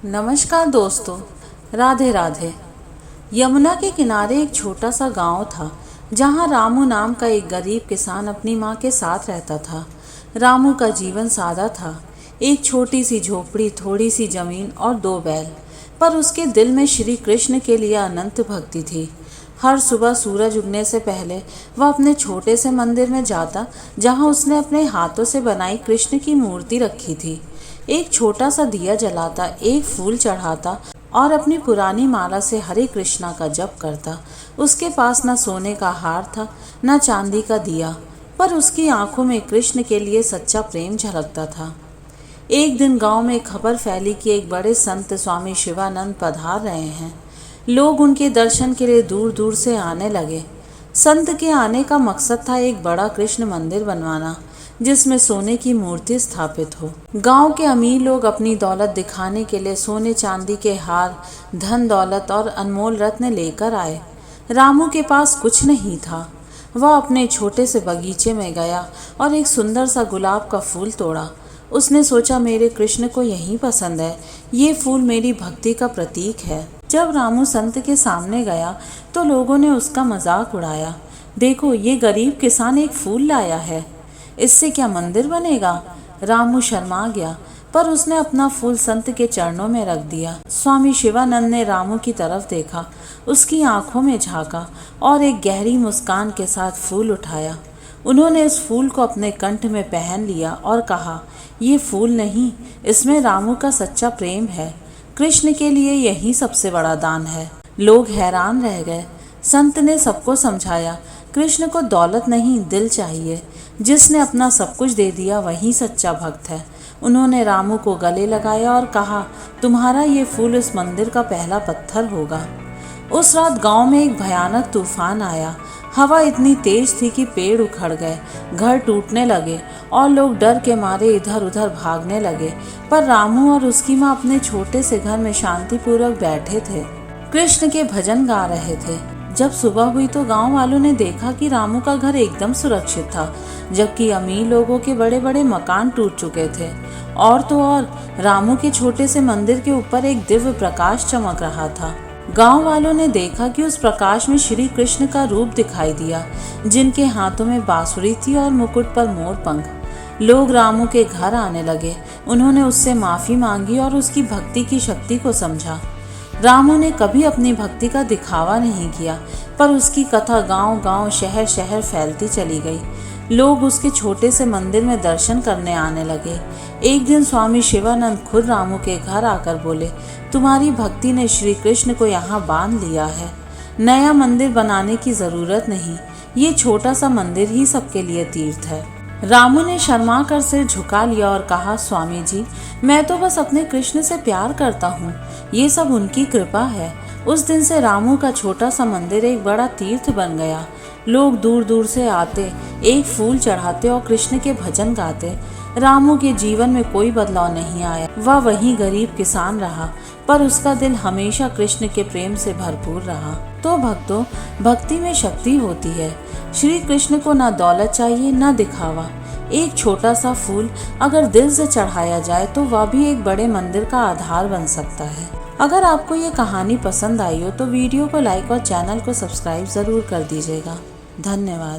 नमस्कार दोस्तों, राधे राधे। यमुना के किनारे एक छोटा सा गांव था जहां रामू नाम का एक गरीब किसान अपनी मां के साथ रहता था। रामू का जीवन सादा था, एक छोटी सी झोपड़ी, थोड़ी सी जमीन और 2 बैल। पर उसके दिल में श्री कृष्ण के लिए अनंत भक्ति थी। हर सुबह सूरज उगने से पहले वह अपने छोटे से मंदिर में जाता जहां उसने अपने हाथों से बनाई कृष्ण की मूर्ति रखी थी। एक छोटा सा दिया जलाता, एक फूल चढ़ाता और अपनी पुरानी माला से हरे कृष्णा का जप करता। उसके पास न सोने का हार था, न चांदी का दिया, पर उसकी आंखों में कृष्ण के लिए सच्चा प्रेम झलकता था। एक दिन गांव में खबर फैली कि एक बड़े संत स्वामी शिवानंद पधार रहे हैं। लोग उनके दर्शन के लिए दूर दूर से आने लगे। संत के आने का मकसद था एक बड़ा कृष्ण मंदिर बनवाना जिसमें सोने की मूर्ति स्थापित हो। गांव के अमीर लोग अपनी दौलत दिखाने के लिए सोने चांदी के हार, धन दौलत और अनमोल रत्न लेकर आए। रामू के पास कुछ नहीं था। वह अपने छोटे से बगीचे में गया और एक सुंदर सा गुलाब का फूल तोड़ा। उसने सोचा, मेरे कृष्ण को यही पसंद है, ये फूल मेरी भक्ति का प्रतीक है। जब रामू संत के सामने गया तो लोगों ने उसका मजाक उड़ाया। देखो, ये गरीब किसान एक फूल लाया है, इससे क्या मंदिर बनेगा। रामू शर्मा गया, पर उसने अपना फूल संत के चरणों में रख दिया। स्वामी शिवानंद ने रामू की तरफ देखा, उसकी आंखों में झांका और एक गहरी मुस्कान के साथ फूल उठाया। उन्होंने इस फूल को अपने कंठ में पहन लिया और कहा, ये फूल नहीं, इसमें रामू का सच्चा प्रेम है। कृष्ण के लिए यही सबसे बड़ा दान है। लोग हैरान रह गए। संत ने सबको समझाया, कृष्ण को दौलत नहीं, दिल चाहिए। जिसने अपना सब कुछ दे दिया वही सच्चा भक्त है। उन्होंने रामू को गले लगाया और कहा, तुम्हारा ये फूल इस मंदिर का पहला पत्थर होगा। उस रात गांव में एक भयानक तूफान आया। हवा इतनी तेज थी कि पेड़ उखड़ गए, घर टूटने लगे और लोग डर के मारे इधर उधर भागने लगे। पर रामू और उसकी माँ अपने छोटे से घर में शांतिपूर्वक बैठे थे, कृष्ण के भजन गा रहे थे। जब सुबह हुई तो गांव वालों ने देखा कि रामू का घर एकदम सुरक्षित था, जबकि अमीर लोगों के बड़े बड़े मकान टूट चुके थे। और तो और, रामू के छोटे से मंदिर के ऊपर एक दिव्य प्रकाश चमक रहा था। गांव वालों ने देखा कि उस प्रकाश में श्री कृष्ण का रूप दिखाई दिया, जिनके हाथों में बांसुरी थी और मुकुट पर मोर पंख। लोग रामू के घर आने लगे। उन्होंने उससे माफी मांगी और उसकी भक्ति की शक्ति को समझा। रामू ने कभी अपनी भक्ति का दिखावा नहीं किया, पर उसकी कथा गांव गांव, शहर शहर फैलती चली गई। लोग उसके छोटे से मंदिर में दर्शन करने आने लगे। एक दिन स्वामी शिवानंद खुद रामू के घर आकर बोले, तुम्हारी भक्ति ने श्री कृष्ण को यहाँ बांध लिया है। नया मंदिर बनाने की जरूरत नहीं, ये छोटा सा मंदिर ही सबके लिए तीर्थ है। रामू ने शर्मा कर सिर झुका लिया और कहा, स्वामी जी, मैं तो बस अपने कृष्ण से प्यार करता हूँ, ये सब उनकी कृपा है। उस दिन से रामू का छोटा सा मंदिर एक बड़ा तीर्थ बन गया। लोग दूर दूर से आते, एक फूल चढ़ाते और कृष्ण के भजन गाते। रामू के जीवन में कोई बदलाव नहीं आया। वह वही गरीब किसान रहा, पर उसका दिल हमेशा कृष्ण के प्रेम से भरपूर रहा। तो भक्तों, भक्ति में शक्ति होती है। श्री कृष्ण को ना दौलत चाहिए, ना दिखावा। एक छोटा सा फूल अगर दिल से चढ़ाया जाए तो वह भी एक बड़े मंदिर का आधार बन सकता है। अगर आपको ये कहानी पसंद आई हो तो वीडियो को लाइक और चैनल को सब्सक्राइब जरूर कर दीजिएगा। धन्यवाद।